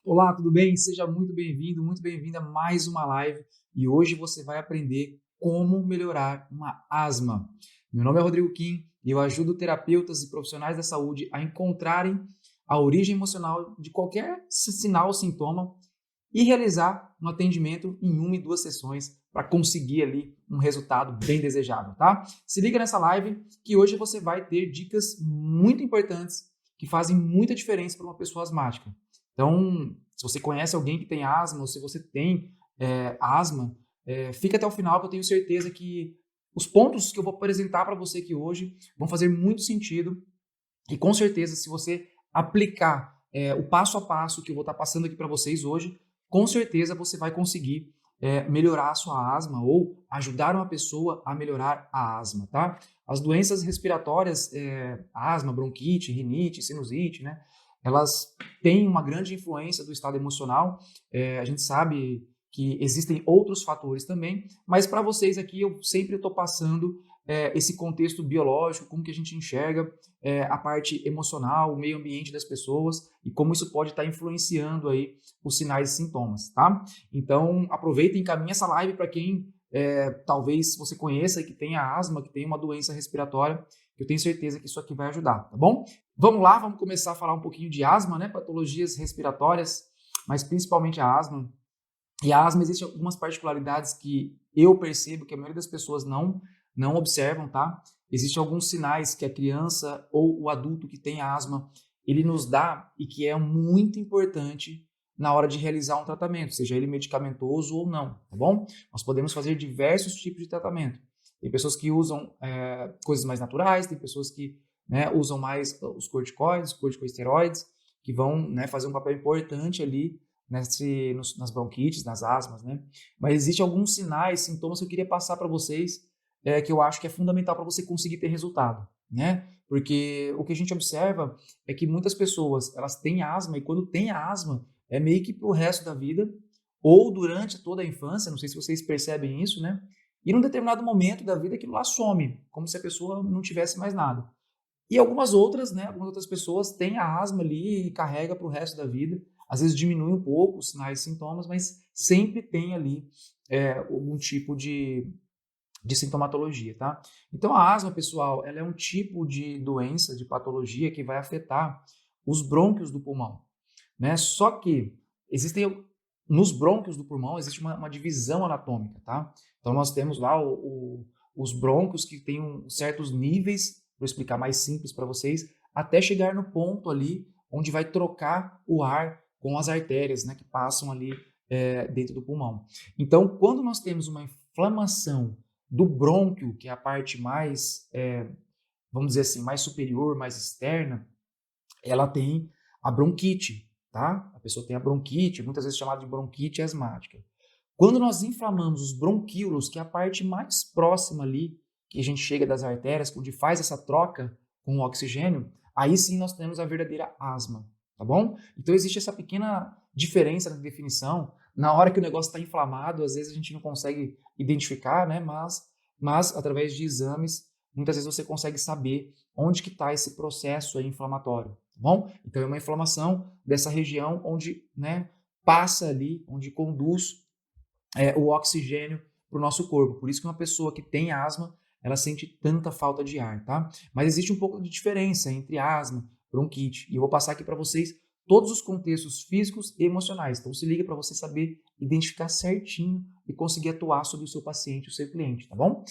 Olá, tudo bem? Seja muito bem-vindo, muito bem-vinda a mais uma live e hoje você vai aprender como melhorar uma asma. Meu nome é Rodrigo Kim e eu ajudo terapeutas e profissionais da saúde a encontrarem a origem emocional de qualquer sinal ou sintoma e realizar um atendimento em uma e duas sessões para conseguir ali um resultado bem desejável, tá? Se liga nessa live que hoje você vai ter dicas muito importantes que fazem muita diferença para uma pessoa asmática. Então, se você conhece alguém que tem asma ou se você tem asma, fica até o final que eu tenho certeza que os pontos que eu vou apresentar para você aqui hoje vão fazer muito sentido e com certeza se você aplicar o passo a passo que eu vou estar passando aqui para vocês hoje, com certeza você vai conseguir melhorar a sua asma ou ajudar uma pessoa a melhorar a asma, tá? As doenças respiratórias, asma, bronquite, rinite, sinusite, né? Elas têm uma grande influência do estado emocional. A gente sabe que existem outros fatores também, mas para vocês aqui eu sempre estou passando esse contexto biológico, como que a gente enxerga a parte emocional, o meio ambiente das pessoas e como isso pode estar influenciando aí os sinais e sintomas, tá? Então, aproveita e encaminha essa live para quem talvez você conheça e que tenha asma, que tenha uma doença respiratória, que eu tenho certeza que isso aqui vai ajudar, tá bom? Vamos lá, vamos começar a falar um pouquinho de asma, né? Patologias respiratórias, mas principalmente a asma. E a asma existe algumas particularidades que eu percebo que a maioria das pessoas não observam, tá? Existem alguns sinais que a criança ou o adulto que tem asma, ele nos dá e que é muito importante na hora de realizar um tratamento, seja ele medicamentoso ou não, tá bom? Nós podemos fazer diversos tipos de tratamento. Tem pessoas que usam coisas mais naturais, tem pessoas que usam mais os corticoides, corticosteroides, que vão fazer um papel importante ali nas bronquites, nas asmas, né? Mas existem alguns sinais, sintomas que eu queria passar para vocês, que eu acho que é fundamental para você conseguir ter resultado, né? Porque o que a gente observa é que muitas pessoas, elas têm asma e quando tem asma, é meio que pro resto da vida ou durante toda a infância, não sei se vocês percebem isso, né? E num determinado momento da vida aquilo lá some, como se a pessoa não tivesse mais nada. E algumas outras, né, algumas outras pessoas têm a asma ali e carrega para o resto da vida. Às vezes diminui um pouco os sinais e sintomas, mas sempre tem ali algum tipo de sintomatologia, tá? Então a asma, pessoal, ela é um tipo de doença, de patologia que vai afetar os brônquios do pulmão, né? Só que existem nos brônquios do pulmão existe uma divisão anatômica, tá? Então nós temos lá os brônquios que têm certos níveis, vou explicar mais simples para vocês, até chegar no ponto ali onde vai trocar o ar com as artérias, né, que passam ali dentro do pulmão. Então, quando nós temos uma inflamação do brônquio, que é a parte mais, vamos dizer assim, mais superior, mais externa, ela tem a bronquite, tá? A pessoa tem a bronquite, muitas vezes chamada de bronquite asmática. Quando nós inflamamos os bronquíolos, que é a parte mais próxima ali, que a gente chega das artérias, onde faz essa troca com o oxigênio, aí sim nós temos a verdadeira asma, tá bom? Então existe essa pequena diferença na definição. Na hora que o negócio está inflamado, às vezes a gente não consegue identificar, né? Mas através de exames, muitas vezes você consegue saber onde que está esse processo aí inflamatório, tá bom? Então é uma inflamação dessa região onde, né, passa ali, onde conduz o oxigênio para o nosso corpo. Por isso que uma pessoa que tem asma, ela sente tanta falta de ar, tá? Mas existe um pouco de diferença entre asma, bronquite. E eu vou passar aqui para vocês todos os contextos físicos e emocionais. Então se liga para você saber identificar certinho e conseguir atuar sobre o seu paciente, o seu cliente, tá bom?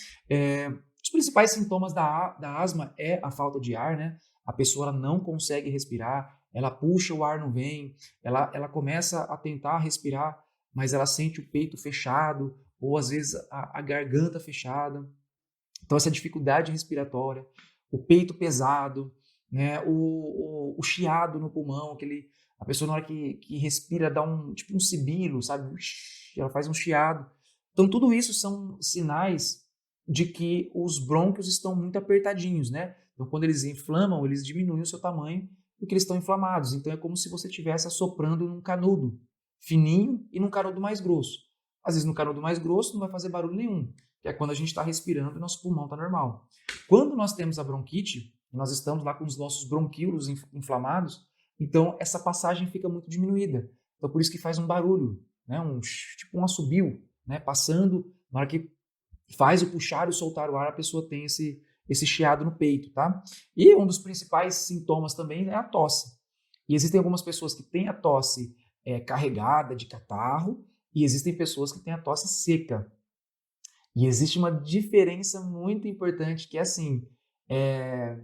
Os principais sintomas da asma é a falta de ar, né? A pessoa ela não consegue respirar, ela puxa, o ar não vem, ela começa a tentar respirar, mas ela sente o peito fechado, ou às vezes a garganta fechada. Então, essa dificuldade respiratória, o peito pesado, né? O chiado no pulmão, a pessoa na hora que respira dá tipo um sibilo, sabe? Ela faz um chiado. Então, tudo isso são sinais de que os brônquios estão muito apertadinhos, né? Então, quando eles inflamam, eles diminuem o seu tamanho porque eles estão inflamados. Então, é como se você estivesse assoprando num canudo fininho e num canudo mais grosso. Às vezes, no canudo mais grosso não vai fazer barulho nenhum, que é quando a gente está respirando e nosso pulmão está normal. Quando nós temos a bronquite, nós estamos lá com os nossos bronquíolos inflamados, então essa passagem fica muito diminuída. Então, por isso que faz um barulho, né? Tipo um assobio, né? Passando, na hora que faz o puxar e soltar o ar, a pessoa tem esse chiado no peito, tá? E um dos principais sintomas também é a tosse. E existem algumas pessoas que têm a tosse carregada de catarro e existem pessoas que têm a tosse seca. E existe uma diferença muito importante que é assim, é,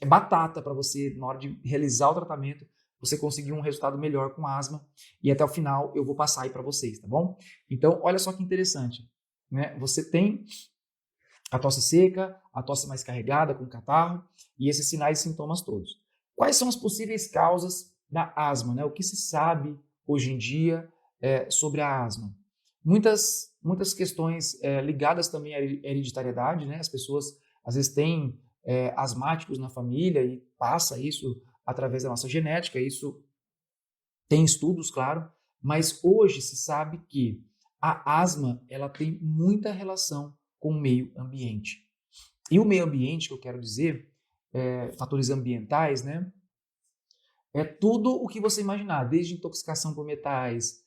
é batata para você, na hora de realizar o tratamento, você conseguir um resultado melhor com asma. E até o final eu vou passar aí para vocês, tá bom? Então, olha só que interessante, né? Você tem a tosse seca, a tosse mais carregada com catarro e esses sinais e sintomas todos. Quais são as possíveis causas da asma, né? O que se sabe hoje em dia sobre a asma? Muitas questões ligadas também à hereditariedade, né? As pessoas às vezes têm asmáticos na família e passa isso através da nossa genética, isso tem estudos, claro, mas hoje se sabe que a asma ela tem muita relação com o meio ambiente. E o meio ambiente, que eu quero dizer, fatores ambientais, né? É tudo o que você imaginar, desde intoxicação por metais,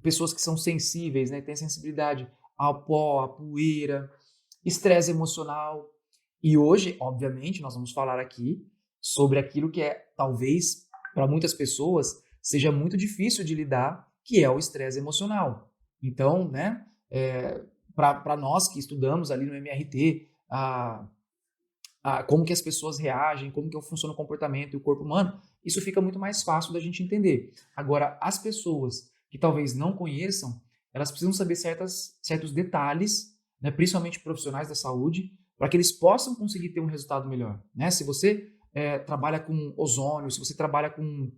pessoas que são sensíveis, né? Têm sensibilidade ao pó, à poeira, estresse emocional. E hoje, obviamente, nós vamos falar aqui sobre aquilo que talvez, para muitas pessoas, seja muito difícil de lidar, que é o estresse emocional. Então, né, para nós que estudamos ali no MRT, como que as pessoas reagem, como que funciona o comportamento e o corpo humano, isso fica muito mais fácil da gente entender. Agora, as pessoas que talvez não conheçam, elas precisam saber certos detalhes, né, principalmente profissionais da saúde, para que eles possam conseguir ter um resultado melhor. Né? Se você trabalha com ozônio, se você trabalha com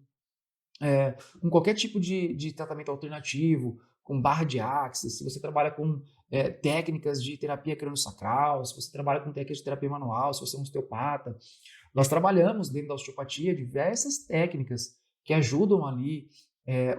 qualquer tipo de tratamento alternativo, com barra de axis, se você trabalha com técnicas de terapia crânio-sacral, se você trabalha com técnicas de terapia manual, se você é um osteopata, nós trabalhamos dentro da osteopatia diversas técnicas que ajudam ali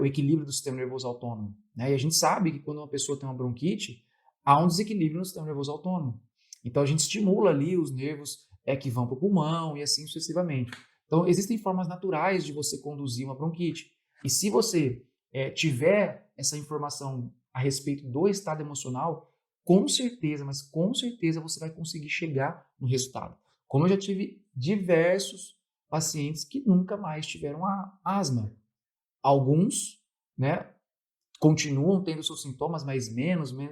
o equilíbrio do sistema nervoso autônomo. Né? E a gente sabe que quando uma pessoa tem uma bronquite, há um desequilíbrio no sistema nervoso autônomo. Então a gente estimula ali os nervos que vão para o pulmão e assim sucessivamente. Então existem formas naturais de você conduzir uma bronquite. E se você tiver essa informação a respeito do estado emocional, com certeza, mas com certeza você vai conseguir chegar no resultado. Como eu já tive diversos pacientes que nunca mais tiveram asma. Alguns, né, continuam tendo seus sintomas, mas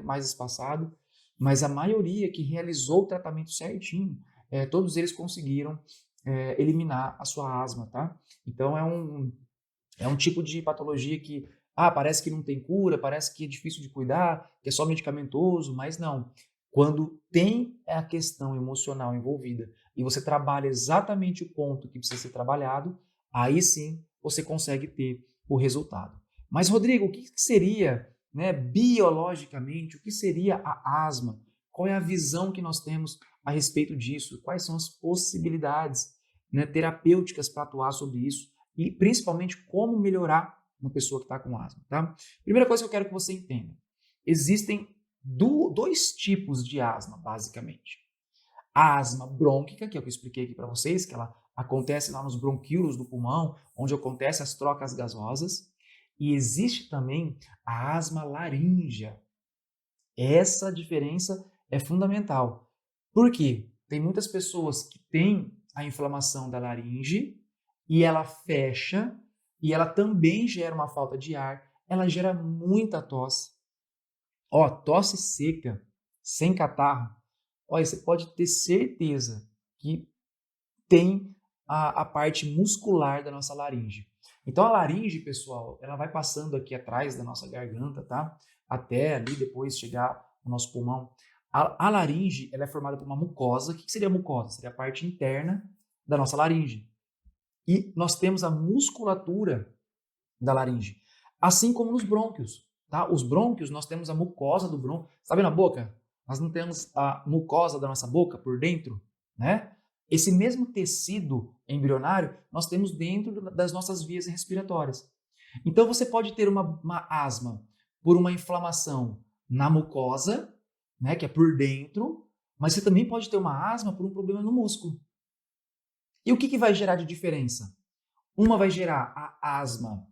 mais espaçado, mas a maioria que realizou o tratamento certinho, todos eles conseguiram eliminar a sua asma, tá? Então é um tipo de patologia que parece que não tem cura, parece que é difícil de cuidar, que é só medicamentoso, mas não. Quando tem a questão emocional envolvida e você trabalha exatamente o ponto que precisa ser trabalhado, aí sim você consegue ter o resultado. Mas, Rodrigo, o que seria, né, biologicamente, o que seria a asma? Qual é a visão que nós temos a respeito disso? Quais são as possibilidades, né, terapêuticas para atuar sobre isso? E, principalmente, como melhorar uma pessoa que está com asma, tá? Primeira coisa que eu quero que você entenda. Existem dois tipos de asma, basicamente. A asma brônquica, que é o que eu expliquei aqui para vocês, que ela acontece lá nos bronquíolos do pulmão, onde acontecem as trocas gasosas. E existe também a asma laríngea. Essa diferença é fundamental. Por quê? Tem muitas pessoas que têm a inflamação da laringe e ela fecha e ela também gera uma falta de ar, ela gera muita tosse. Ó, tosse seca, sem catarro. Olha, você pode ter certeza que tem a parte muscular da nossa laringe. Então a laringe, pessoal, ela vai passando aqui atrás da nossa garganta, tá? Até ali depois chegar no nosso pulmão. A laringe, ela é formada por uma mucosa. O que seria a mucosa? Seria a parte interna da nossa laringe. E nós temos a musculatura da laringe, assim como nos brônquios, tá? Os brônquios, nós temos a mucosa do brônquio. Sabe na boca? Nós não temos a mucosa da nossa boca por dentro, né? Esse mesmo tecido embrionário nós temos dentro das nossas vias respiratórias. Então você pode ter uma asma por uma inflamação na mucosa, né, que é por dentro, mas você também pode ter uma asma por um problema no músculo. E o que vai gerar de diferença? Uma vai gerar a asma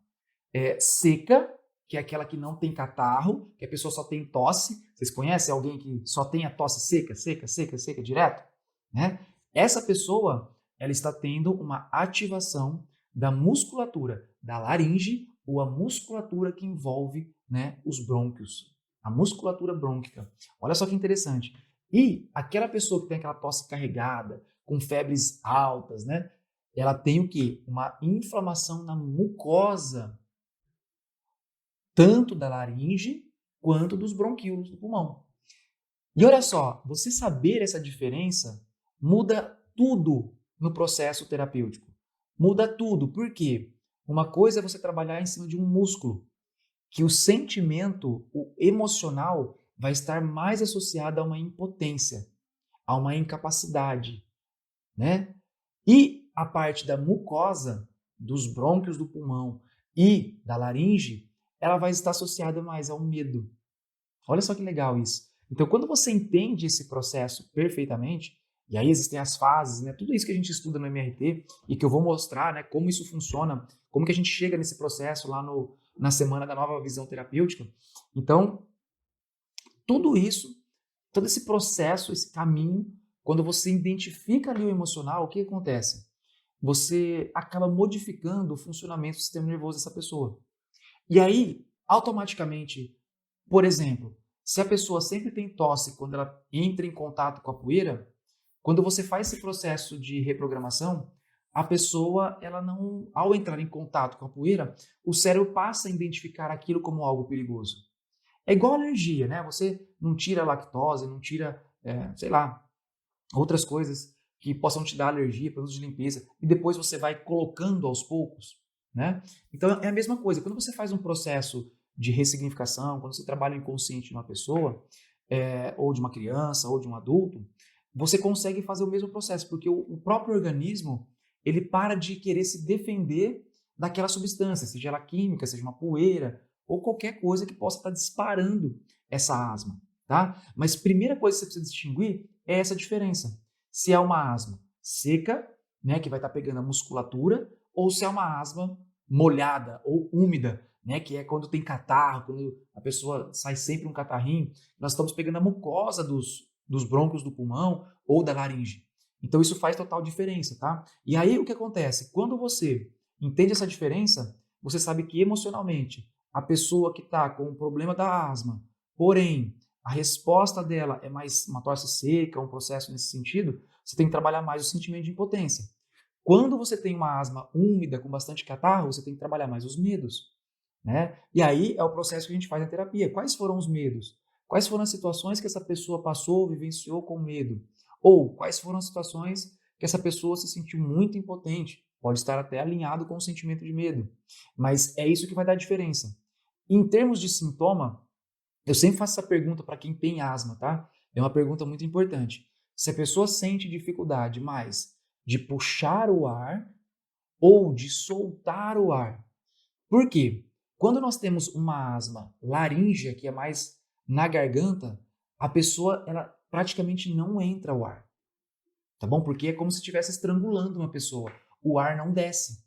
seca, que é aquela que não tem catarro, que a pessoa só tem tosse. Vocês conhecem alguém que só tem a tosse seca, seca, seca, seca, direto? Né? Essa pessoa, ela está tendo uma ativação da musculatura da laringe ou a musculatura que envolve, né, os brônquios, a musculatura brônquica. Olha só que interessante. E aquela pessoa que tem aquela tosse carregada, com febres altas, né, ela tem o quê? Uma inflamação na mucosa, tanto da laringe quanto dos bronquíolos do pulmão. E olha só, você saber essa diferença muda tudo no processo terapêutico. Muda tudo. Por quê? Uma coisa é você trabalhar em cima de um músculo, que o sentimento, o emocional, vai estar mais associado a uma impotência, a uma incapacidade, né? E a parte da mucosa, dos brônquios do pulmão e da laringe, ela vai estar associada mais ao medo. Olha só que legal isso. Então, quando você entende esse processo perfeitamente, e aí existem as fases, né? Tudo isso que a gente estuda no MRT e que eu vou mostrar, né, como isso funciona, como que a gente chega nesse processo lá na semana da nova visão terapêutica. Então, tudo isso, todo esse processo, esse caminho, quando você identifica ali o emocional, o que acontece? Você acaba modificando o funcionamento do sistema nervoso dessa pessoa. E aí, automaticamente, por exemplo, se a pessoa sempre tem tosse quando ela entra em contato com a poeira, quando você faz esse processo de reprogramação, a pessoa, ela não, ao entrar em contato com a poeira, o cérebro passa a identificar aquilo como algo perigoso. É igual alergia, né? Você não tira lactose, não tira, sei lá, outras coisas que possam te dar alergia, produtos de limpeza, e depois você vai colocando aos poucos, né? Então é a mesma coisa. Quando você faz um processo de ressignificação, quando você trabalha o inconsciente de uma pessoa, ou de uma criança, ou de um adulto, você consegue fazer o mesmo processo, porque o próprio organismo, ele para de querer se defender daquela substância, seja ela química, seja uma poeira, ou qualquer coisa que possa estar disparando essa asma, tá? Mas primeira coisa que você precisa distinguir é essa diferença. Se é uma asma seca, né, que vai estar pegando a musculatura, ou se é uma asma molhada ou úmida, né, que é quando tem catarro, quando a pessoa sai sempre um catarrinho, nós estamos pegando a mucosa dos brônquios do pulmão ou da laringe. Então isso faz total diferença, tá? E aí o que acontece? Quando você entende essa diferença, você sabe que emocionalmente a pessoa que está com o problema da asma, porém a resposta dela é mais uma tosse seca, um processo nesse sentido, você tem que trabalhar mais o sentimento de impotência. Quando você tem uma asma úmida com bastante catarro, você tem que trabalhar mais os medos, né? E aí é o processo que a gente faz na terapia. Quais foram os medos? Quais foram as situações que essa pessoa passou, vivenciou com medo? Ou quais foram as situações que essa pessoa se sentiu muito impotente? Pode estar até alinhado com o sentimento de medo. Mas é isso que vai dar a diferença. Em termos de sintoma, eu sempre faço essa pergunta para quem tem asma, tá? É uma pergunta muito importante. Se a pessoa sente dificuldade mais de puxar o ar ou de soltar o ar. Por quê? Quando nós temos uma asma laríngea, que é mais na garganta, a pessoa ela praticamente não entra o ar, tá bom? Porque é como se estivesse estrangulando uma pessoa. O ar não desce,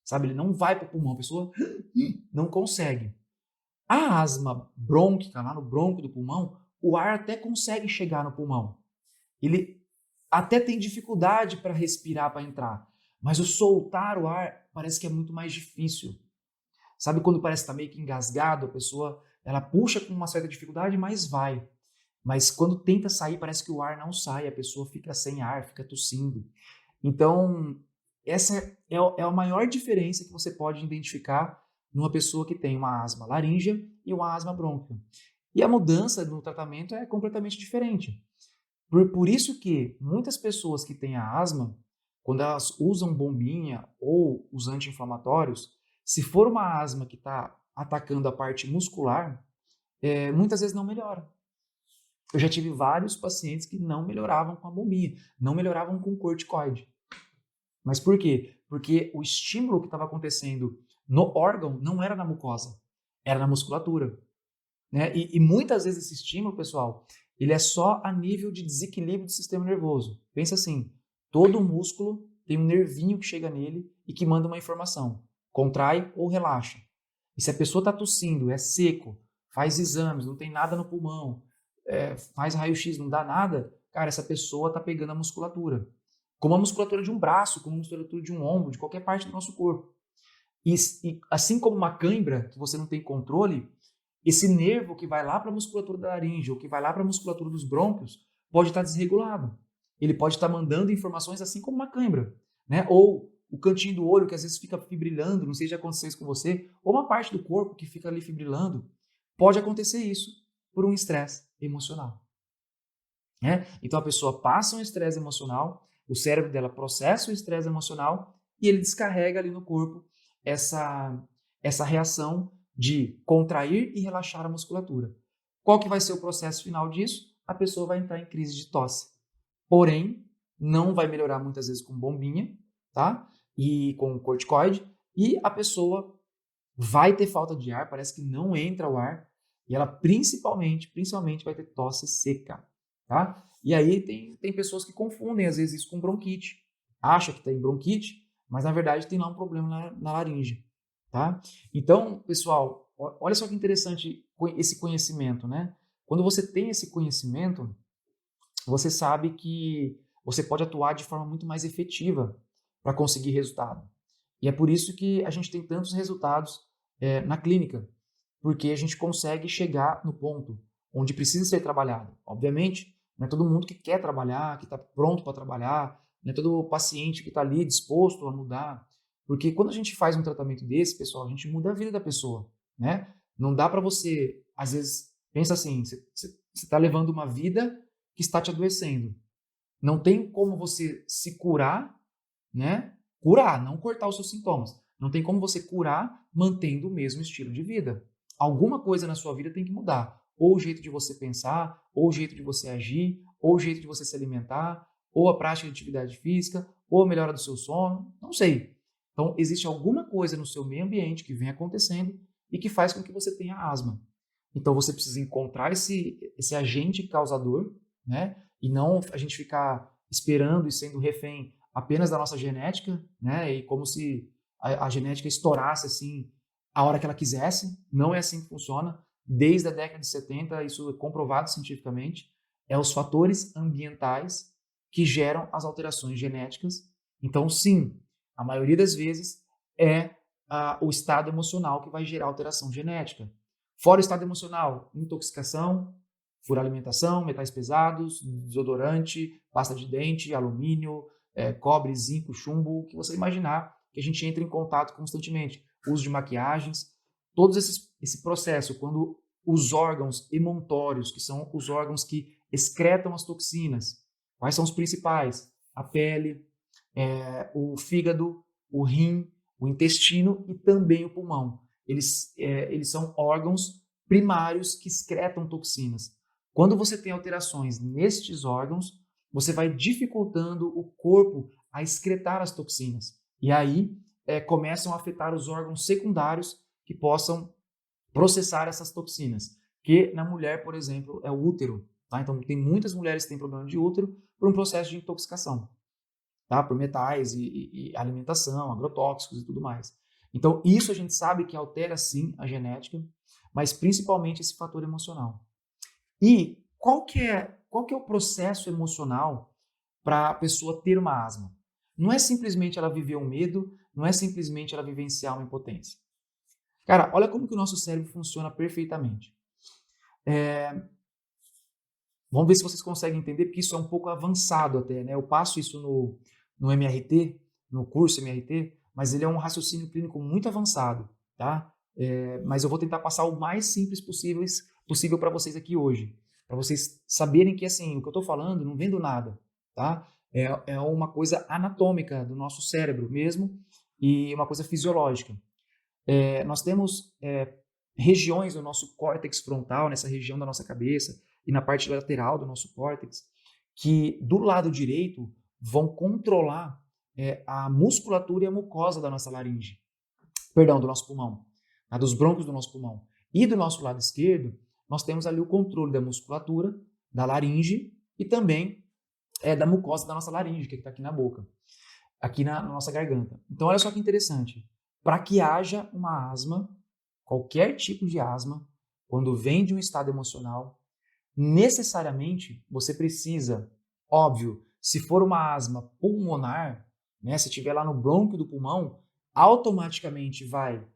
sabe? Ele não vai para o pulmão, a pessoa não consegue. A asma brônquica, lá no bronco do pulmão, o ar até consegue chegar no pulmão. Ele até tem dificuldade para respirar, para entrar. Mas o soltar o ar parece que é muito mais difícil. Sabe quando parece que está meio que engasgado, a pessoa ela puxa com uma certa dificuldade, mas vai. Mas quando tenta sair, parece que o ar não sai, a pessoa fica sem ar, fica tossindo. Então, essa é a maior diferença que você pode identificar numa pessoa que tem uma asma laríngea e uma asma brônquica. E a mudança no tratamento é completamente diferente. Por isso que muitas pessoas que têm a asma, quando elas usam bombinha ou os anti-inflamatórios, se for uma asma que está atacando a parte muscular, muitas vezes não melhora. Eu já tive vários pacientes que não melhoravam com a bombinha, não melhoravam com o corticoide. Mas por quê? Porque o estímulo que estava acontecendo no órgão não era na mucosa, era na musculatura. Né? E muitas vezes esse estímulo, pessoal, ele é só a nível de desequilíbrio do sistema nervoso. Pensa assim, todo músculo tem um nervinho que chega nele e que manda uma informação, contrai ou relaxa. E se a pessoa está tossindo, é seco, faz exames, não tem nada no pulmão, faz raio-x, não dá nada, cara, essa pessoa está pegando a musculatura. Como a musculatura de um braço, como a musculatura de um ombro, de qualquer parte do nosso corpo. E assim como uma cãibra, que você não tem controle, esse nervo que vai lá para a musculatura da laringe ou que vai lá para a musculatura dos brônquios pode estar desregulado. Ele pode estar mandando informações assim como uma cãibra, né? Ou o cantinho do olho que às vezes fica fibrilando, não sei se já aconteceu isso com você, ou uma parte do corpo que fica ali fibrilando. Pode acontecer isso por um estresse emocional, né? Então a pessoa passa um estresse emocional, o cérebro dela processa o estresse emocional e ele descarrega ali no corpo essa reação de contrair e relaxar a musculatura. Qual que vai ser o processo final disso? A pessoa vai entrar em crise de tosse. Porém, não vai melhorar muitas vezes com bombinha, tá? E com corticoide, e a pessoa vai ter falta de ar, parece que não entra o ar, e ela principalmente vai ter tosse seca, tá? E aí tem pessoas que confundem às vezes isso com bronquite, acha que tem bronquite, mas na verdade tem lá um problema na laringe, tá? Então, pessoal, olha só que interessante esse conhecimento, né? Quando você tem esse conhecimento, você sabe que você pode atuar de forma muito mais efetiva para conseguir resultado. E é por isso que a gente tem tantos resultados na clínica, porque a gente consegue chegar no ponto onde precisa ser trabalhado. Obviamente, não é todo mundo que quer trabalhar, que está pronto para trabalhar, não é todo paciente que está ali disposto a mudar. Porque quando a gente faz um tratamento desse, pessoal, a gente muda a vida da pessoa, né? Não dá para você, às vezes, pensa assim, você está levando uma vida que está te adoecendo. Não tem como você se curar, né? Curar, não cortar os seus sintomas. Não tem como você curar mantendo o mesmo estilo de vida. Alguma coisa na sua vida tem que mudar. Ou o jeito de você pensar, ou o jeito de você agir, ou o jeito de você se alimentar, ou a prática de atividade física, ou a melhora do seu sono, não sei. Então, existe alguma coisa no seu meio ambiente que vem acontecendo e que faz com que você tenha asma. Então, você precisa encontrar esse agente causador, né? E não a gente ficar esperando e sendo refém apenas da nossa genética, né? E como se a genética estourasse assim a hora que ela quisesse. Não é assim que funciona. Desde a década de 70, isso é comprovado cientificamente. É os fatores ambientais que geram as alterações genéticas. Então, sim, a maioria das vezes é o estado emocional que vai gerar alteração genética. Fora o estado emocional, intoxicação, por alimentação, metais pesados, desodorante, pasta de dente, alumínio, cobre, zinco, chumbo, o que você imaginar que a gente entra em contato constantemente. Uso de maquiagens, todo esse processo, quando os órgãos emontórios, que são os órgãos que excretam as toxinas, quais são os principais? A pele, o fígado, o rim, o intestino e também o pulmão. Eles são órgãos primários que excretam toxinas. Quando você tem alterações nestes órgãos, você vai dificultando o corpo a excretar as toxinas. E aí começam a afetar os órgãos secundários que possam processar essas toxinas. Que na mulher, por exemplo, é o útero. Tá? Então, tem muitas mulheres que têm problema de útero por um processo de intoxicação, tá? Por metais e alimentação, agrotóxicos e tudo mais. Então, isso a gente sabe que altera sim a genética, mas principalmente esse fator emocional. E qual que é o processo emocional para a pessoa ter uma asma? Não é simplesmente ela viver um medo, não é simplesmente ela vivenciar uma impotência. Cara, olha como que o nosso cérebro funciona perfeitamente. Vamos ver se vocês conseguem entender, porque isso é um pouco avançado até, né? Eu passo isso no MRT, no curso MRT, mas ele é um raciocínio clínico muito avançado, tá? Mas eu vou tentar passar o mais simples possível para vocês aqui hoje, para vocês saberem que, assim, o que eu estou falando, não vendo nada, tá? É uma coisa anatômica do nosso cérebro mesmo e uma coisa fisiológica. Nós temos regiões do nosso córtex frontal, nessa região da nossa cabeça, e na parte lateral do nosso córtex, que do lado direito vão controlar a musculatura e a mucosa da nossa laringe, perdão, do nosso pulmão, dos brônquios do nosso pulmão. E do nosso lado esquerdo, nós temos ali o controle da musculatura, da laringe e também da mucosa da nossa laringe, que está aqui na boca, aqui na nossa garganta. Então, olha só que interessante. Para que haja uma asma, qualquer tipo de asma, quando vem de um estado emocional, necessariamente você precisa, óbvio, se for uma asma pulmonar, né, se estiver lá no brônquio do pulmão, automaticamente vai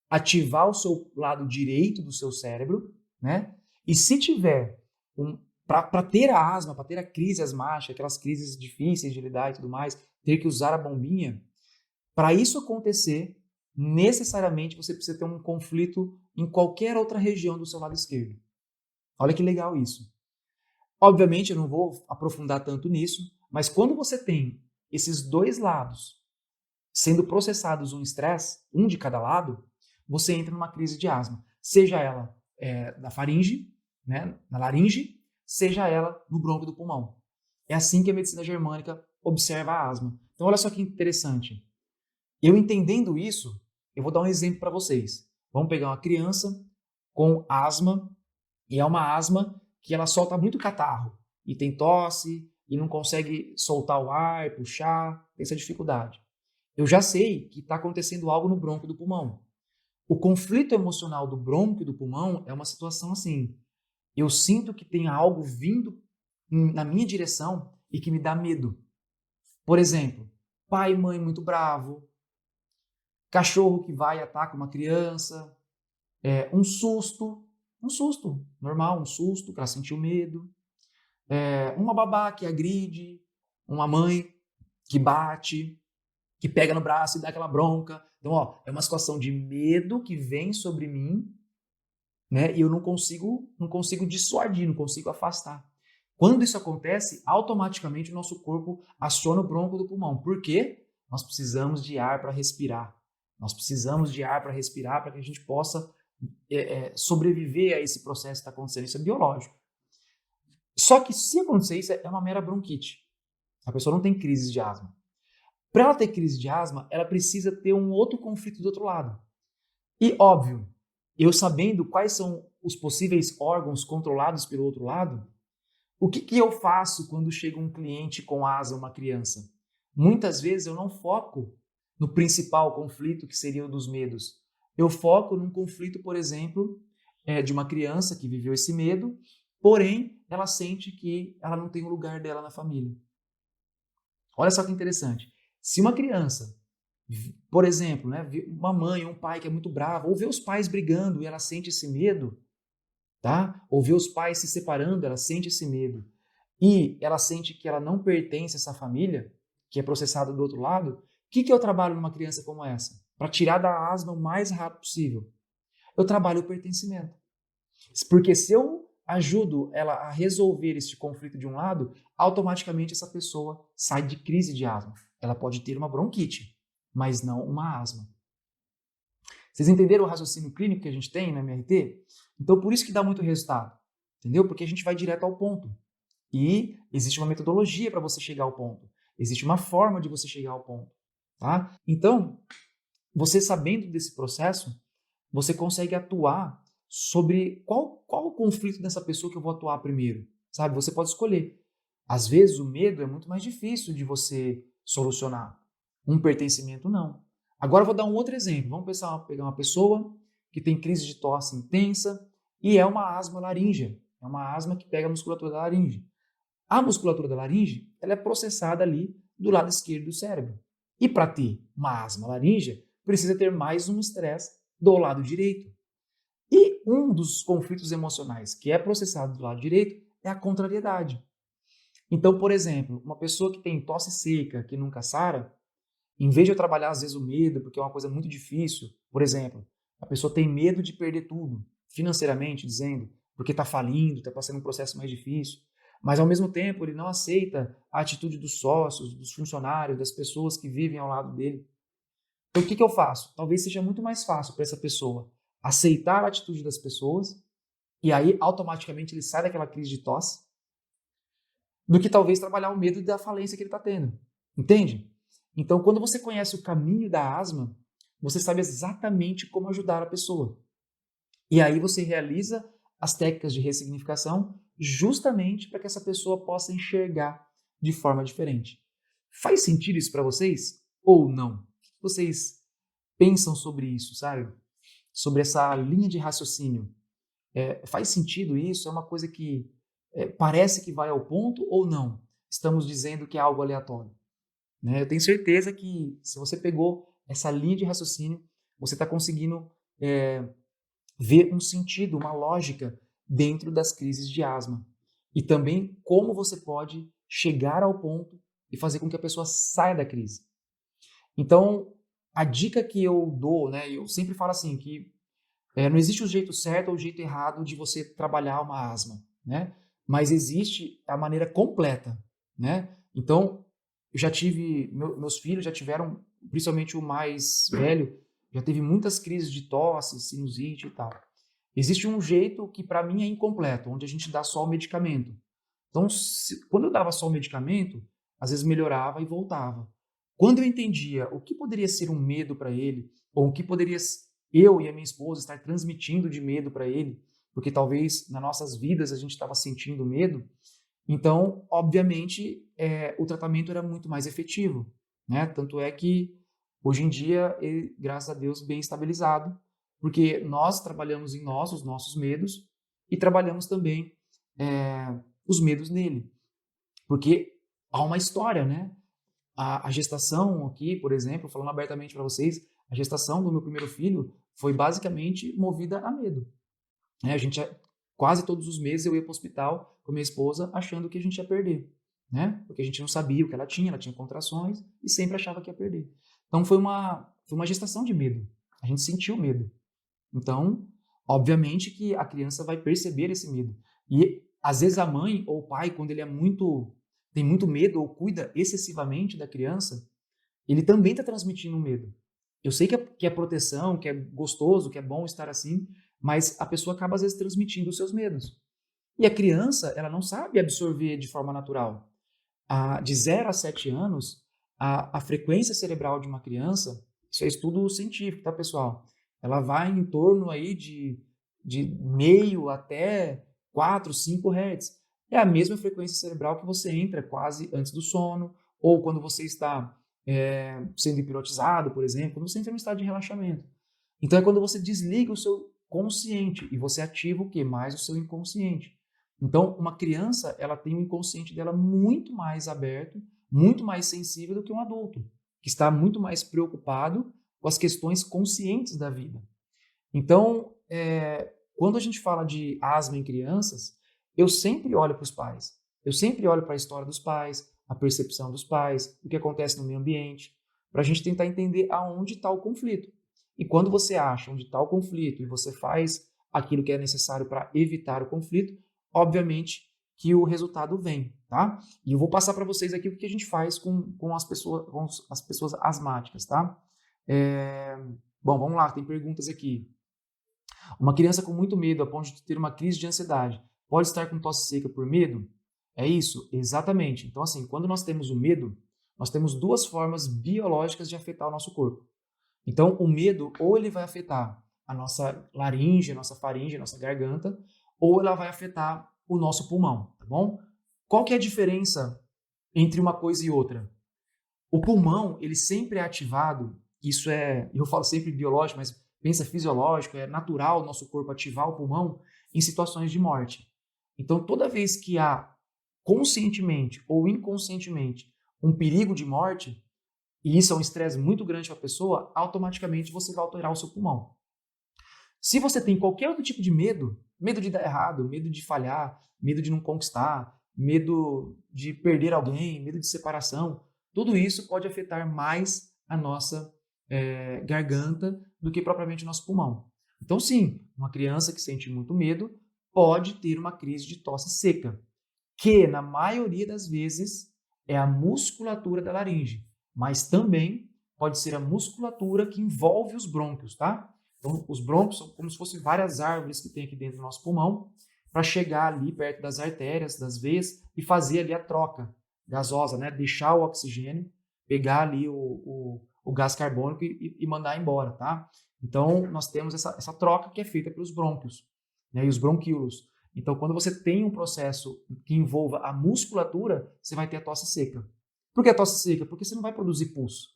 ativar o seu lado direito do seu cérebro, né? E se tiver para ter a asma, para ter a crise asmática, aquelas crises difíceis de lidar e tudo mais, ter que usar a bombinha, para isso acontecer, necessariamente você precisa ter um conflito em qualquer outra região do seu lado esquerdo. Olha que legal isso. Obviamente, eu não vou aprofundar tanto nisso, mas quando você tem esses dois lados sendo processados um estresse, um de cada lado, você entra numa crise de asma. Seja ela na faringe, né, na laringe, seja ela no brônquio do pulmão. É assim que a medicina germânica observa a asma. Então, olha só que interessante. Eu entendendo isso, eu vou dar um exemplo para vocês. Vamos pegar uma criança com asma, e é uma asma que ela solta muito catarro, e tem tosse, e não consegue soltar o ar, puxar, tem essa dificuldade. Eu já sei que está acontecendo algo no brônquio do pulmão. O conflito emocional do brônquio do pulmão é uma situação assim. Eu sinto que tem algo vindo na minha direção e que me dá medo. Por exemplo, pai e mãe muito bravo, cachorro que vai e ataca uma criança, um susto normal, um susto que ela sentiu medo, uma babá que agride, uma mãe que bate, que pega no braço e dá aquela bronca. Então, ó, é uma situação de medo que vem sobre mim, né? E eu não consigo dissuadir, não consigo afastar. Quando isso acontece, automaticamente o nosso corpo aciona o brônquio do pulmão. Por quê? Nós precisamos de ar para respirar. Nós precisamos de ar para respirar para que a gente possa sobreviver a esse processo que está acontecendo. Isso é biológico. Só que se acontecer isso, é uma mera bronquite. A pessoa não tem crise de asma. Para ela ter crise de asma, ela precisa ter um outro conflito do outro lado. E, óbvio, eu sabendo quais são os possíveis órgãos controlados pelo outro lado, o que eu faço quando chega um cliente com asma, uma criança? Muitas vezes eu não foco no principal conflito, que seria o dos medos. Eu foco num conflito, por exemplo, de uma criança que viveu esse medo, porém, ela sente que ela não tem o lugar dela na família. Olha só que interessante. Se uma criança, por exemplo, né, uma mãe ou um pai que é muito bravo, ou vê os pais brigando e ela sente esse medo, tá? Ou vê os pais se separando, ela sente esse medo. E ela sente que ela não pertence a essa família, que é processada do outro lado. O que eu trabalho numa criança como essa? Para tirar da asma o mais rápido possível. Eu trabalho o pertencimento. Porque se eu ajudo ela a resolver esse conflito de um lado, automaticamente essa pessoa sai de crise de asma. Ela pode ter uma bronquite, mas não uma asma. Vocês entenderam o raciocínio clínico que a gente tem na MRT? Então, por isso que dá muito resultado, entendeu? Porque a gente vai direto ao ponto. E existe uma metodologia para você chegar ao ponto. Existe uma forma de você chegar ao ponto, tá? Então, você sabendo desse processo, você consegue atuar sobre qual o conflito dessa pessoa que eu vou atuar primeiro, sabe? Você pode escolher. Às vezes o medo é muito mais difícil de você solucionar. Um pertencimento não. Agora eu vou dar um outro exemplo. Vamos pegar uma pessoa que tem crise de tosse intensa e é uma asma laríngea. É uma asma que pega a musculatura da laringe. A musculatura da laringe ela é processada ali do lado esquerdo do cérebro. E para ter uma asma laríngea, precisa ter mais um estresse do lado direito. E um dos conflitos emocionais que é processado do lado direito é a contrariedade. Então, por exemplo, uma pessoa que tem tosse seca, que nunca sara, em vez de eu trabalhar às vezes o medo, porque é uma coisa muito difícil, por exemplo, a pessoa tem medo de perder tudo, financeiramente dizendo, porque está falindo, está passando um processo mais difícil, mas ao mesmo tempo ele não aceita a atitude dos sócios, dos funcionários, das pessoas que vivem ao lado dele. Então, o que eu faço? Talvez seja muito mais fácil para essa pessoa aceitar a atitude das pessoas e aí automaticamente ele sai daquela crise de tosse, do que talvez trabalhar o medo da falência que ele está tendo. Entende? Então, quando você conhece o caminho da asma, você sabe exatamente como ajudar a pessoa. E aí você realiza as técnicas de ressignificação justamente para que essa pessoa possa enxergar de forma diferente. Faz sentido isso para vocês ou não? O que vocês pensam sobre isso, sabe? sobre essa linha de raciocínio. Faz sentido isso? É uma coisa que parece que vai ao ponto ou não? Estamos dizendo que é algo aleatório, né? Eu tenho certeza que se você pegou essa linha de raciocínio, você está conseguindo ver um sentido, uma lógica dentro das crises de asma. E também como você pode chegar ao ponto e fazer com que a pessoa saia da crise. Então, a dica que eu dou, né, eu sempre falo assim, que não existe o jeito certo ou o jeito errado de você trabalhar uma asma, né? Mas existe a maneira completa, né? Então, eu já tive, meus filhos já tiveram, principalmente o mais velho, já teve muitas crises de tosse, sinusite e tal. Existe um jeito que para mim é incompleto, onde a gente dá só o medicamento. Então, quando eu dava só o medicamento, às vezes melhorava e voltava. Quando eu entendia o que poderia ser um medo para ele, ou o que poderia eu e a minha esposa estar transmitindo de medo para ele, porque talvez nas nossas vidas a gente estava sentindo medo, então, obviamente, o tratamento era muito mais efetivo, né? Tanto é que hoje em dia, ele, graças a Deus, bem estabilizado, porque nós trabalhamos em nós, os nossos medos, e trabalhamos também os medos nele, porque há uma história, né? A gestação aqui, por exemplo, falando abertamente para vocês, a gestação do meu primeiro filho foi basicamente movida a medo, né? Quase todos os meses eu ia para o hospital com minha esposa achando que a gente ia perder, né? Porque a gente não sabia o que ela tinha contrações e sempre achava que ia perder. Então foi uma gestação de medo. A gente sentiu medo. Então, obviamente que a criança vai perceber esse medo. E às vezes a mãe ou o pai, quando ele tem muito medo ou cuida excessivamente da criança, ele também está transmitindo medo. Eu sei que é proteção, que é gostoso, que é bom estar assim, mas a pessoa acaba às vezes transmitindo os seus medos. E a criança, ela não sabe absorver de forma natural. De 0 a 7 anos, a frequência cerebral de uma criança, isso é estudo científico, tá, pessoal? Ela vai em torno aí de meio até 4, 5 Hz. É a mesma frequência cerebral que você entra quase antes do sono, ou quando você está sendo hipnotizado, por exemplo, quando você entra no estado de relaxamento. Então é quando você desliga o seu consciente e você ativa o quê? Mais o seu inconsciente. Então, uma criança, ela tem o inconsciente dela muito mais aberto, muito mais sensível do que um adulto, que está muito mais preocupado com as questões conscientes da vida. Então, quando a gente fala de asma em crianças, eu sempre olho para os pais. Eu sempre olho para a história dos pais, a percepção dos pais, o que acontece no meio ambiente, para a gente tentar entender aonde está o conflito. E quando você acha onde está o conflito e você faz aquilo que é necessário para evitar o conflito, obviamente que o resultado vem, tá? E eu vou passar para vocês aqui o que a gente faz com as pessoas asmáticas, tá? Bom, vamos lá, tem perguntas aqui. Uma criança com muito medo a ponto de ter uma crise de ansiedade pode estar com tosse seca por medo? É isso? Exatamente. Então, assim, quando nós temos o medo, nós temos duas formas biológicas de afetar o nosso corpo. Então, o medo, ou ele vai afetar a nossa laringe, a nossa faringe, a nossa garganta, ou ela vai afetar o nosso pulmão, tá bom? Qual que é a diferença entre uma coisa e outra? O pulmão, ele sempre é ativado, isso eu falo sempre biológico, mas pensa fisiológico, é natural o nosso corpo ativar o pulmão em situações de morte. Então, toda vez que há conscientemente ou inconscientemente um perigo de morte, e isso é um estresse muito grande para a pessoa, automaticamente você vai alterar o seu pulmão. Se você tem qualquer outro tipo de medo, medo de dar errado, medo de falhar, medo de não conquistar, medo de perder alguém, medo de separação, tudo isso pode afetar mais a nossa garganta do que propriamente o nosso pulmão. Então, sim, uma criança que sente muito medo pode ter uma crise de tosse seca, que na maioria das vezes é a musculatura da laringe, mas também pode ser a musculatura que envolve os brônquios, tá? Então, os brônquios são como se fossem várias árvores que tem aqui dentro do nosso pulmão para chegar ali perto das artérias, das veias e fazer ali a troca gasosa, né? Deixar o oxigênio, pegar ali o gás carbônico e mandar embora, tá? Então, nós temos essa troca que é feita pelos brônquios, né? E os bronquíolos. Então, quando você tem um processo que envolva a musculatura, você vai ter a tosse seca. Por que a tosse seca? Porque você não vai produzir pulso.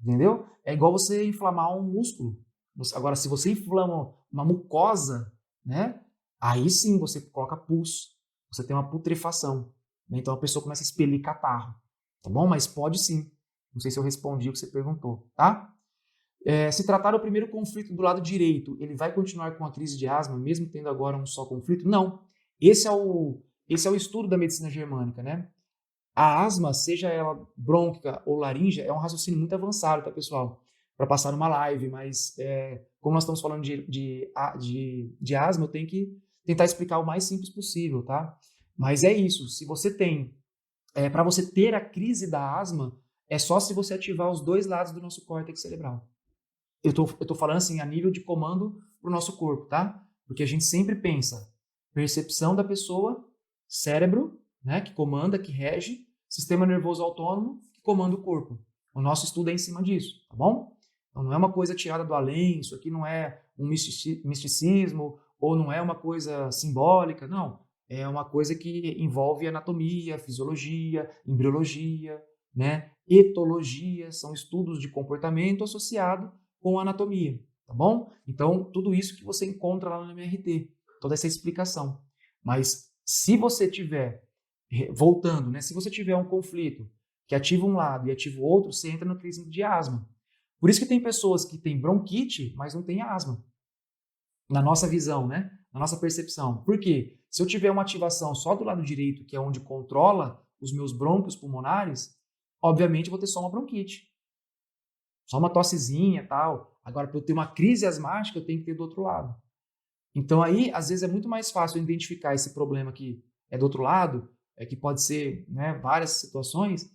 Entendeu? É igual você inflamar um músculo. Agora, se você inflama uma mucosa, né? Aí sim você coloca pus, você tem uma putrefação, né? Então a pessoa começa a expelir catarro, tá bom? Mas pode sim. Não sei se eu respondi o que você perguntou, tá? Se tratar o primeiro conflito do lado direito, ele vai continuar com a crise de asma, mesmo tendo agora um só conflito? Não. Esse é o estudo da medicina germânica, né? A asma, seja ela brônquica ou laríngea, é um raciocínio muito avançado, tá, pessoal? Para passar numa live, mas como nós estamos falando de asma, eu tenho que tentar explicar o mais simples possível, tá? Mas é isso, se você tem, para você ter a crise da asma, é só se você ativar os dois lados do nosso córtex cerebral. Eu tô falando assim, a nível de comando para o nosso corpo, tá? Porque a gente sempre pensa percepção da pessoa, cérebro, né, que comanda, que rege, sistema nervoso autônomo, que comanda o corpo. O nosso estudo é em cima disso, tá bom? Então não é uma coisa tirada do além, isso aqui não é um misticismo, ou não é uma coisa simbólica, não. É uma coisa que envolve anatomia, fisiologia, embriologia, né? Etologia, são estudos de comportamento associado com anatomia, tá bom? Então, tudo isso que você encontra lá no MRT, toda essa explicação. Mas se você tiver, voltando, né? Se você tiver um conflito que ativa um lado e ativa o outro, você entra no crise de asma. Por isso que tem pessoas que têm bronquite, mas não têm asma. Na nossa visão, né? Na nossa percepção. Por quê? Se eu tiver uma ativação só do lado direito, que é onde controla os meus brônquios pulmonares, obviamente eu vou ter só uma bronquite. Só uma tossezinha e tal. Agora, para eu ter uma crise asmática, eu tenho que ter do outro lado. Então, aí, às vezes, é muito mais fácil eu identificar esse problema que é do outro lado, que pode ser, né, várias situações,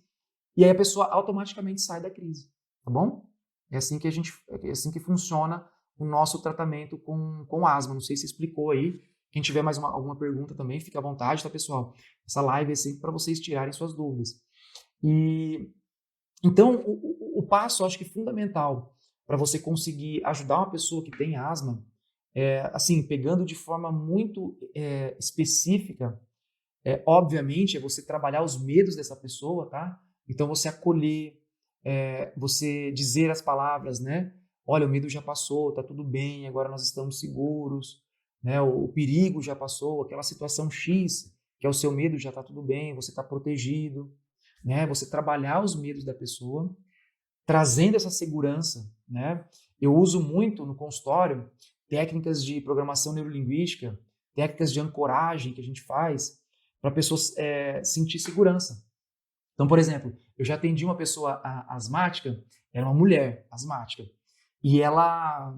e aí a pessoa automaticamente sai da crise, tá bom? É assim que funciona o nosso tratamento com asma. Não sei se explicou aí. Quem tiver mais alguma pergunta também, fica à vontade, tá, pessoal? Essa live é sempre para vocês tirarem suas dúvidas. E então, o passo, acho que fundamental para você conseguir ajudar uma pessoa que tem asma, assim, pegando de forma muito específica, obviamente, é você trabalhar os medos dessa pessoa, tá? Então, você acolher, você dizer as palavras, né? Olha, o medo já passou, tá tudo bem, agora nós estamos seguros, né? O perigo já passou, aquela situação X, que é o seu medo, já tá tudo bem, você está protegido, né? Você trabalhar os medos da pessoa, trazendo essa segurança, né? Eu uso muito no consultório técnicas de programação neurolinguística, técnicas de ancoragem que a gente faz para a pessoa sentir segurança. Então, por exemplo, eu já atendi uma pessoa asmática, era uma mulher asmática, e ela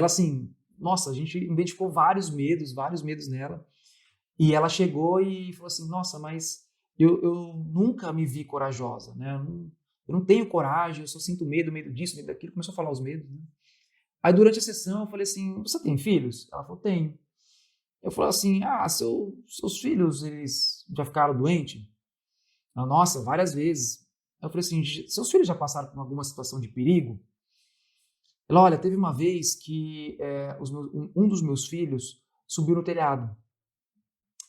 assim, nossa, a gente identificou vários medos nela, e ela chegou e falou assim, nossa, mas eu nunca me vi corajosa, né? Eu não tenho coragem, eu só sinto medo, medo disso, medo daquilo. Começou a falar os medos, né? Aí durante a sessão eu falei assim, você tem filhos? Ela falou, tenho. Eu falei assim, seus filhos, eles já ficaram doentes? Ela, nossa, várias vezes. Eu falei assim, seus filhos já passaram por alguma situação de perigo? Ela, olha, teve uma vez que um dos meus filhos subiu no telhado.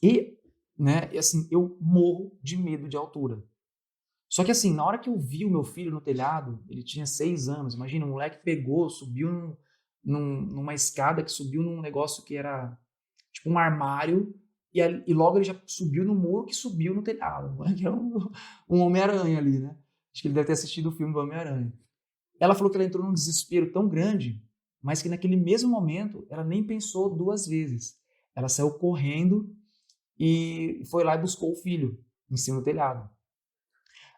E, né, e assim, eu morro de medo de altura. Só que assim, na hora que eu vi o meu filho no telhado, ele tinha 6 anos, imagina, um moleque pegou, subiu numa escada que subiu num negócio que era tipo um armário, e logo ele já subiu no muro que subiu no telhado. Que é um Homem-Aranha ali, né? Acho que ele deve ter assistido o filme do Homem-Aranha. Ela falou que ela entrou num desespero tão grande, mas que naquele mesmo momento ela nem pensou duas vezes. Ela saiu correndo e foi lá e buscou o filho em cima do telhado.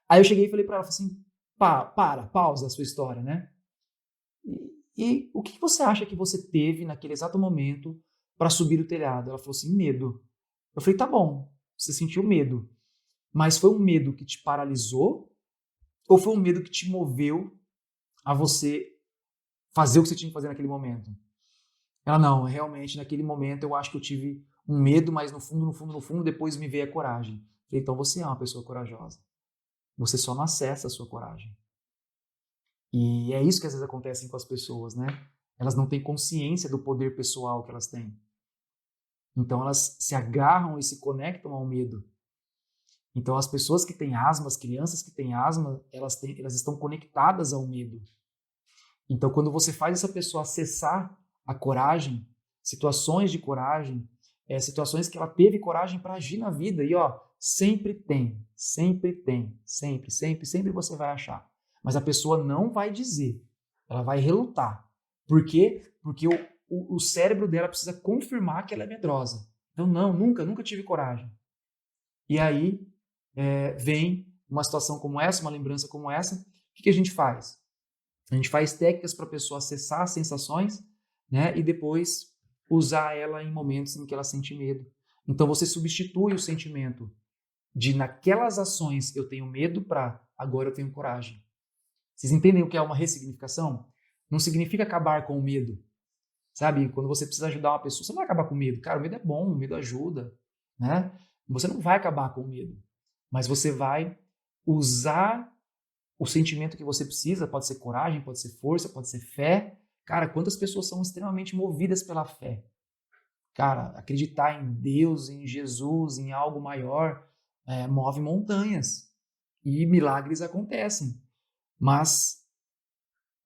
Aí eu cheguei e falei para ela, falei assim, pausa a sua história, né? E o que você acha que você teve naquele exato momento para subir o telhado? Ela falou assim, medo. Eu falei, tá bom, você sentiu medo, mas foi um medo que te paralisou ou foi um medo que te moveu a você fazer o que você tinha que fazer naquele momento? Ela, não, realmente naquele momento eu acho que eu tive um medo, mas no fundo, depois me veio a coragem. Eu falei, então você é uma pessoa corajosa. Você só não acessa a sua coragem. E é isso que às vezes acontece com as pessoas, né? Elas não têm consciência do poder pessoal que elas têm. Então elas se agarram e se conectam ao medo. Então as pessoas que têm asma, as crianças que têm asma, elas estão conectadas ao medo. Então, quando você faz essa pessoa acessar a coragem, situações de coragem, situações que ela teve coragem para agir na vida, e ó, sempre tem, sempre você vai achar. Mas a pessoa não vai dizer, ela vai relutar. Por quê? Porque o cérebro dela precisa confirmar que ela é medrosa. Então, não, nunca tive coragem. E aí vem uma situação como essa, uma lembrança como essa, o que a gente faz? A gente faz técnicas para a pessoa acessar as sensações, né? E depois usar ela em momentos em que ela sente medo. Então você substitui o sentimento de naquelas ações eu tenho medo para agora eu tenho coragem. Vocês entendem o que é uma ressignificação? Não significa acabar com o medo. Sabe? Quando você precisa ajudar uma pessoa, você não vai acabar com o medo. Cara, o medo é bom, o medo ajuda, né? Você não vai acabar com o medo, mas você vai usar o sentimento que você precisa, pode ser coragem, pode ser força, pode ser fé. Cara, quantas pessoas são extremamente movidas pela fé? Cara, acreditar em Deus, em Jesus, em algo maior, move montanhas e milagres acontecem. Mas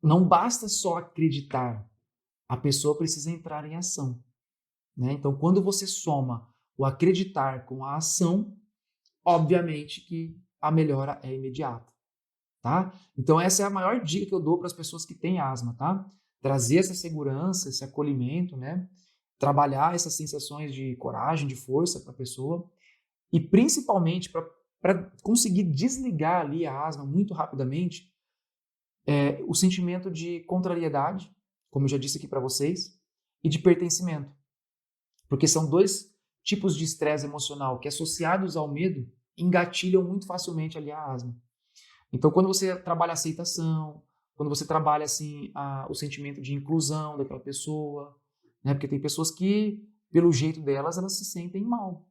não basta só acreditar, a pessoa precisa entrar em ação, né? Então, quando você soma o acreditar com a ação, obviamente que a melhora é imediata. Tá? Então essa é a maior dica que eu dou para as pessoas que têm asma, tá? Trazer essa segurança, esse acolhimento, né? Trabalhar essas sensações de coragem, de força para a pessoa e principalmente para conseguir desligar ali a asma muito rapidamente, o sentimento de contrariedade, como eu já disse aqui para vocês, e de pertencimento. Porque são dois tipos de estresse emocional que associados ao medo engatilham muito facilmente ali a asma. Então, quando você trabalha a aceitação, quando você trabalha assim o sentimento de inclusão daquela pessoa, né? Porque tem pessoas que, pelo jeito delas, elas se sentem mal.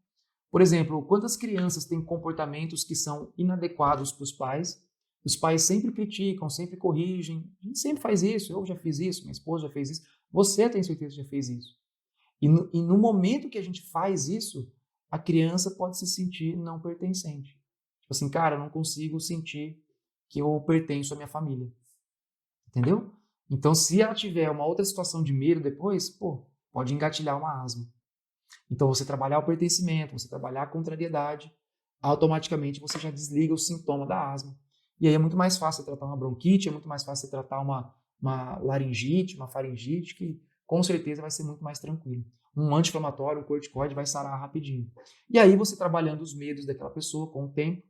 Por exemplo, quantas crianças têm comportamentos que são inadequados para os pais? Os pais sempre criticam, sempre corrigem. A gente sempre faz isso. Eu já fiz isso, minha esposa já fez isso. Você tem certeza que já fez isso. E no momento que a gente faz isso, a criança pode se sentir não pertencente. Tipo assim, cara, eu não consigo sentir que eu pertenço à minha família. Entendeu? Então, se ela tiver uma outra situação de medo depois, pode engatilhar uma asma. Então, você trabalhar o pertencimento, você trabalhar a contrariedade, automaticamente você já desliga o sintoma da asma. E aí é muito mais fácil tratar uma bronquite, é muito mais fácil tratar uma laringite, uma faringite, que com certeza vai ser muito mais tranquilo. Um anti-inflamatório, um corticoide vai sarar rapidinho. E aí você trabalhando os medos daquela pessoa com o tempo,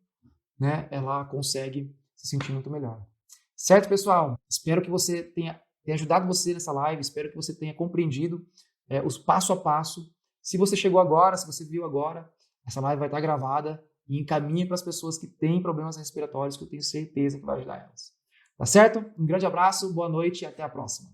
né, ela consegue se sentir muito melhor. Certo, pessoal? Espero que você tenha ajudado você nessa live, espero que você tenha compreendido os passo a passo. Se você chegou agora, se você viu agora, essa live vai estar gravada e encaminhe para as pessoas que têm problemas respiratórios, que eu tenho certeza que vai ajudar elas. Tá certo? Um grande abraço, boa noite e até a próxima.